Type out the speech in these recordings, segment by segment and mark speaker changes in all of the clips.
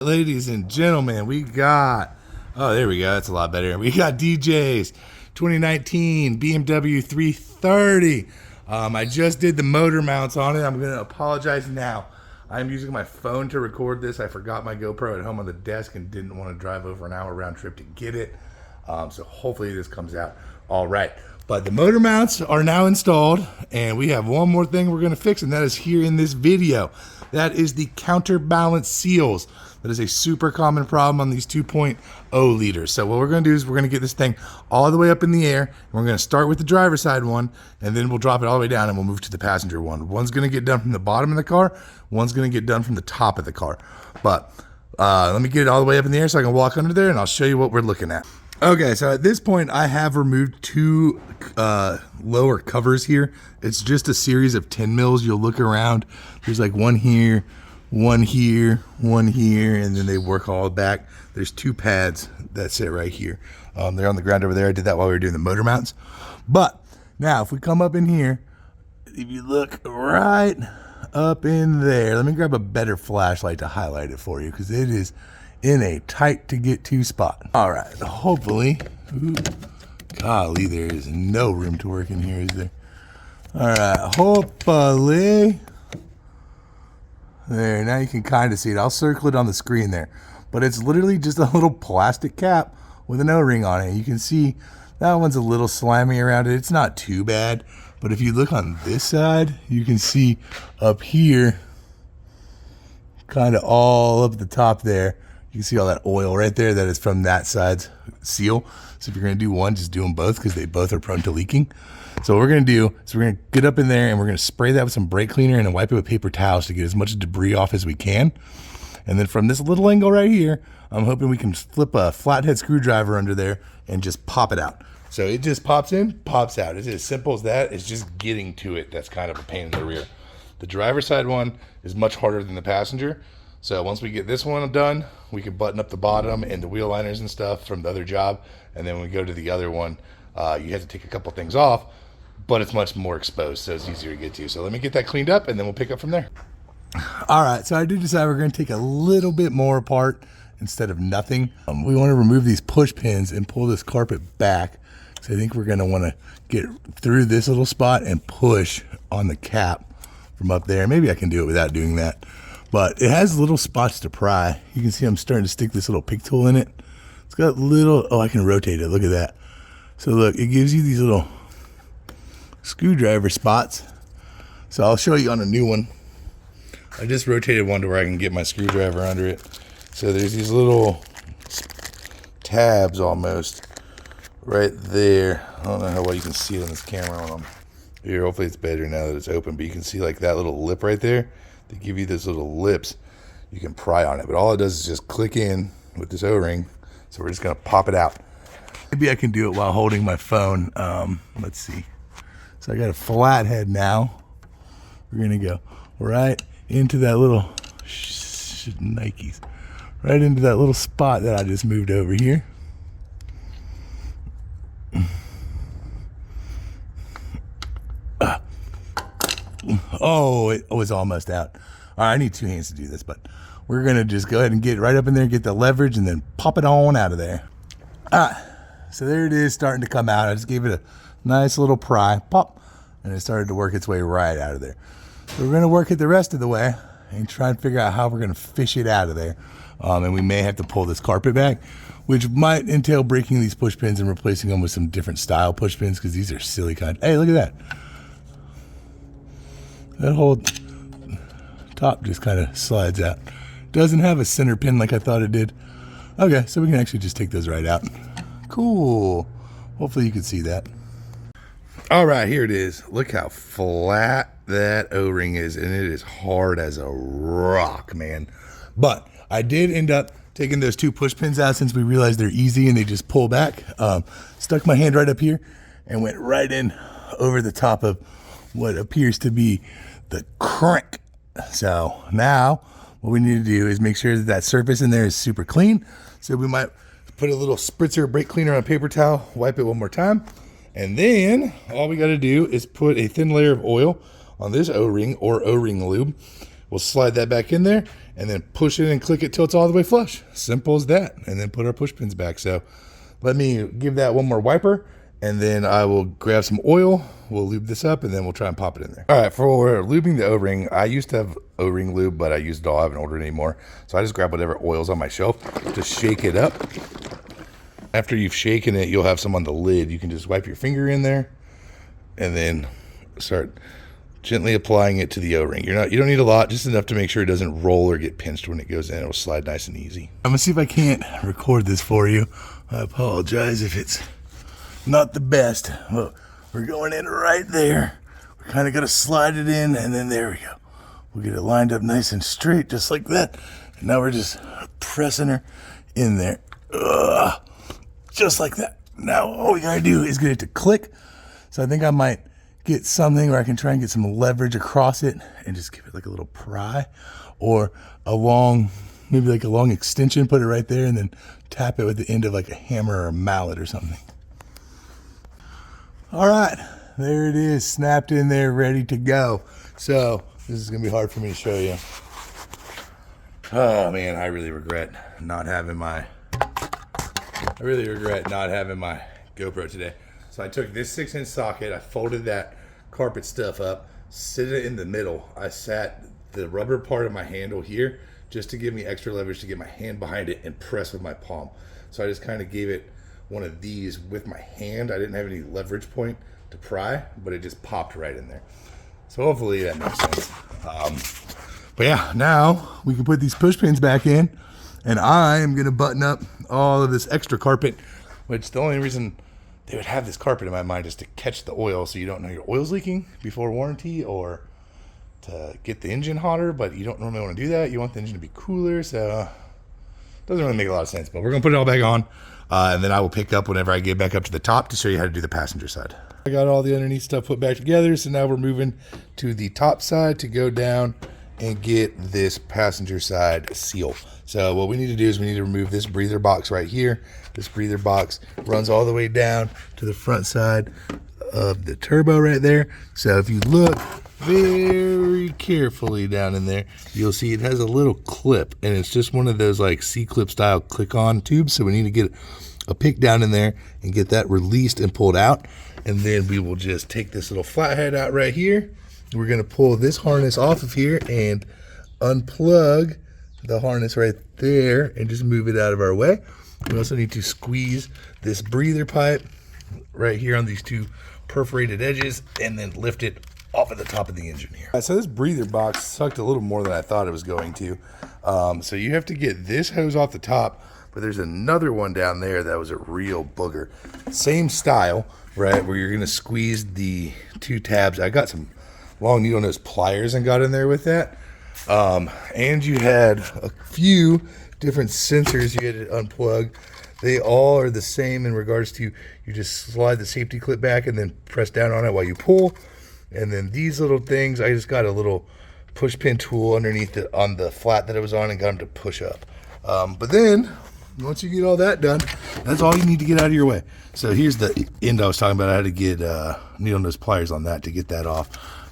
Speaker 1: Ladies and gentlemen, we got, oh, there we go. That's a lot better. We got DJ's 2019 BMW 330. I just did the motor mounts on it. I'm going to apologize now. I'm using my phone to record this. I forgot my GoPro at home on the desk and didn't want to drive over an hour round trip to get it. So hopefully this comes out all right. But the motor mounts are now installed, and we have one more thing we're going to fix, and that is here in this video. That is the counterbalance seals. That is a super common problem on these 2.0 liters. So what we're going to do is we're going to get this thing all the way up in the air, and we're going to start with the driver's side one, and then we'll drop it all the way down, and we'll move to the passenger one. One's going to get done from the bottom of the car. One's going to get done from the top of the car. But let me get it all the way up in the air so I can walk under there, and I'll show you what we're looking at. Okay, so at this point, I have removed two lower covers here. It's just a series of 10 mils. You'll look around. There's like one here, one here, one here, and then they work all back. There's two pads that sit right here. They're on the ground over there. I did that while we were doing the motor mounts. But now, if we come up in here, if you look right up in there, let me grab a better flashlight to highlight it for you because it is in a tight to get to spot. All right, hopefully, ooh, golly, there is no room to work in here, is there? All right, hopefully, there, now you can kind of see it. I'll circle it on the screen there, but it's literally just a little plastic cap with an O-ring on it. You can see that one's a little slimy around it. It's not too bad, but if you look on this side, you can see up here, kind of all up the top there, you can see all that oil right there. That is from that side's seal. So if you're going to do one, just do them both because they both are prone to leaking. So what we're going to do is we're going to get up in there and we're going to spray that with some brake cleaner and then wipe it with paper towels to get as much debris off as we can. And then from this little angle right here, I'm hoping we can flip a flathead screwdriver under there and just pop it out. So it just pops in, pops out. It's as simple as that. It's just getting to it that's kind of a pain in the rear. The driver's side one is much harder than the passenger. So once we get this one done, we can button up the bottom and the wheel liners and stuff from the other job. And then when we go to the other one, you have to take a couple things off, but it's much more exposed, so it's easier to get to. So let me get that cleaned up, and then we'll pick up from there. All right, so I did decide we're going to take a little bit more apart instead of nothing. We want to remove these push pins and pull this carpet back. So I think we're going to want to get through this little spot and push on the cap from up there. Maybe I can do it without doing that. But it has little spots to pry. You can see I'm starting to stick this little pick tool in it. It's got little, oh, I can rotate it. Look at that. So look, it gives you these little screwdriver spots. So I'll show you on a new one. I just rotated one to where I can get my screwdriver under it. So there's these little tabs almost right there. I don't know how well you can see it on this camera on them. Here, hopefully it's better now that it's open, but you can see like that little lip right there. They give you those little lips. You can pry on it, but all it does is just click in with this O-ring. So we're just gonna pop it out. Maybe I can do it while holding my phone. Let's see. So I got a flat head now. We're gonna go right into that little Nikes, right into that little spot that I just moved over here. Oh, it was almost out. All right, I need two hands to do this, but we're going to just go ahead and get right up in there, get the leverage, and then pop it on out of there. So there it is, starting to come out. I just gave it a nice little pry, pop, and it started to work its way right out of there. So we're going to work it the rest of the way and try and figure out how we're going to fish it out of there. And we may have to pull this carpet back, which might entail breaking these push pins and replacing them with some different style push pins because these are silly kind. Hey, look at that. That whole top just kind of slides out. Doesn't have a center pin like I thought it did. Okay, so we can actually just take those right out. Cool. Hopefully you can see that. All right, here it is. Look how flat that O-ring is, and it is hard as a rock, man. But I did end up taking those two push pins out since we realized they're easy and they just pull back. Stuck my hand right up here and went right in over the top of what appears to be the crank. So now what we need to do is make sure that that surface in there is super clean. So we might put a little spritzer brake cleaner on a paper towel, wipe it one more time, and then all we got to do is put a thin layer of oil on this O-ring or O-ring lube We'll slide that back in there and then push it and click it till it's all the way flush. Simple as that. And then put our push pins back. So let me give that one more wiper, and then I will grab some oil. We'll lube this up, and then we'll try and pop it in there. All right, for lubing the O-ring, I used to have O-ring lube, but I used it all. I haven't ordered anymore. So I just grab whatever oil's on my shelf to shake it up. After you've shaken it, you'll have some on the lid. You can just wipe your finger in there and then start gently applying it to the O-ring. You don't need a lot, just enough to make sure it doesn't roll or get pinched when it goes in. It'll slide nice and easy. I'm gonna see if I can't record this for you. I apologize if it's not the best. Look, we're going in right there. We're kind of gonna slide it in, and then there we go. We'll get it lined up nice and straight, just like that. And now we're just pressing her in there. Just like that. Now all we gotta do is get it to click. So I think I might get something where I can try and get some leverage across it and just give it like a little pry, or a long, maybe like a long extension, put it right there and then tap it with the end of like a hammer or a mallet or something. All right, there it is, snapped in there, ready to go. So this is gonna be hard for me to show you. Oh man, I really regret not having my GoPro today. So I took this 6-inch socket, I folded that carpet stuff up, sit it in the middle. I sat the rubber part of my handle here just to give me extra leverage to get my hand behind it and press with my palm. So I just kind of gave it one of these with my hand. I didn't have any leverage point to pry, but it just popped right in there. So hopefully that makes sense. But yeah, now we can put these push pins back in, and I am gonna button up all of this extra carpet, which the only reason they would have this carpet in my mind is to catch the oil so you don't know your oil's leaking before warranty, or to get the engine hotter, but you don't normally want to do that. You want the engine to be cooler, so it doesn't really make a lot of sense. But we're gonna put it all back on, and then I will pick up whenever I get back up to the top to show you how to do the passenger side. I got all the underneath stuff put back together, so now we're moving to the top side to go down and get this passenger side seal. So what we need to do is we need to remove this breather box right here. This breather box runs all the way down to the front side of the turbo right there. So if you look very carefully down in there, you'll see it has a little clip, and it's just one of those like C-clip style click-on tubes. So we need to get a pick down in there and get that released and pulled out. And then we will just take this little flathead out right here. We're gonna pull this harness off of here and unplug the harness right there and just move it out of our way. We also need to squeeze this breather pipe right here on these two perforated edges and then lift it off at the top of the engine here. So this breather box sucked a little more than I thought it was going to. So you have to get this hose off the top, but there's another one down there that was a real booger. Same style, right, where you're gonna squeeze the two tabs. I got some long needle nose pliers and got in there with that. And you had a few different sensors you had to unplug. They all are the same in regards to, you just slide the safety clip back and then press down on it while you pull. And then these little things, I just got a little push pin tool underneath it on the flat that it was on and got them to push up. But then once you get all that done, that's all you need to get out of your way. So here's the end I was talking about. I had to get needle nose pliers on that to get that off.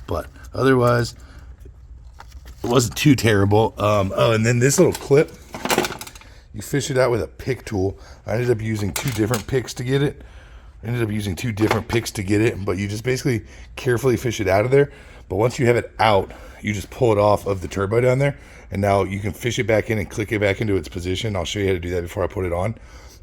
Speaker 1: But otherwise, it wasn't too terrible. Oh, and then this little clip, you fish it out with a pick tool. I ended up using two different picks to get it. But you just basically carefully fish it out of there. But once you have it out, you just pull it off of the turbo down there. And now you can fish it back in and click it back into its position. I'll show you how to do that before I put it on.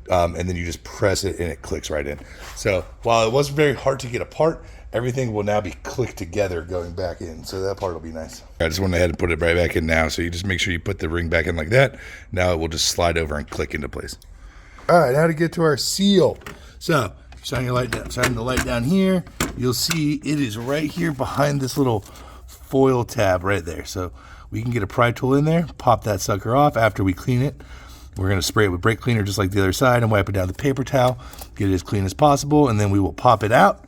Speaker 1: And then you just press it and it clicks right in. So while it was very hard to get apart, everything will now be clicked together going back in. So that part will be nice. I just went ahead and put it right back in now. So you just make sure you put the ring back in like that. Now it will just slide over and click into place. All right, now to get to our seal. So shine the light down here. You'll see it is right here behind this little foil tab right there. So we can get a pry tool in there, pop that sucker off after we clean it. We're gonna spray it with brake cleaner just like the other side and wipe it down with a paper towel, get it as clean as possible, and then we will pop it out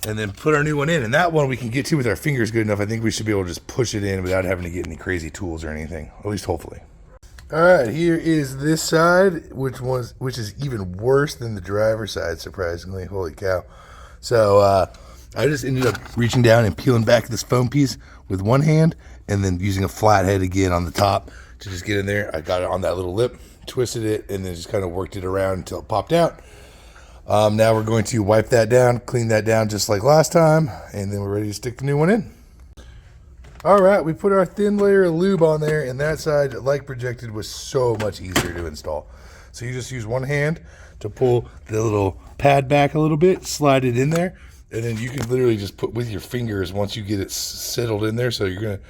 Speaker 1: and then put our new one in. And that one we can get to with our fingers good enough. I think we should be able to just push it in without having to get any crazy tools or anything, at least hopefully. All right, here is this side, which is even worse than the driver's side, surprisingly. Holy cow. So I just ended up reaching down and peeling back this foam piece with one hand and then using a flathead again on the top to just get in there. I got it on that little lip, twisted it, and then just kind of worked it around until it popped out. Now we're going to wipe that down, clean that down just like last time, and then we're ready to stick the new one in. All right, we put our thin layer of lube on there, and that side, like projected, was so much easier to install. So you just use one hand to pull the little pad back a little bit, slide it in there, and then you can literally just put with your fingers once you get it settled in there. So you're going to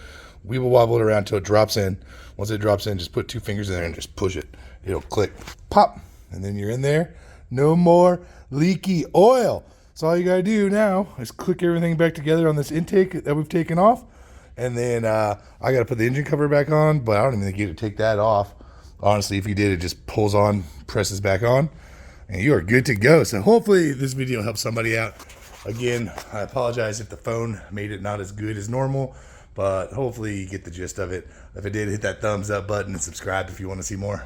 Speaker 1: weeble wobble it around until it drops in. Once it drops in, just put 2 fingers in there and just push it. It'll click, pop, and then you're in there. No more leaky oil. So all you got to do now is click everything back together on this intake that we've taken off. And then I got to put the engine cover back on, but I don't even think you have to take that off. Honestly, if you did, it just pulls on, presses back on, and you are good to go. So hopefully this video helps somebody out. Again, I apologize if the phone made it not as good as normal, but hopefully you get the gist of it. If it did, hit that thumbs up button and subscribe if you want to see more.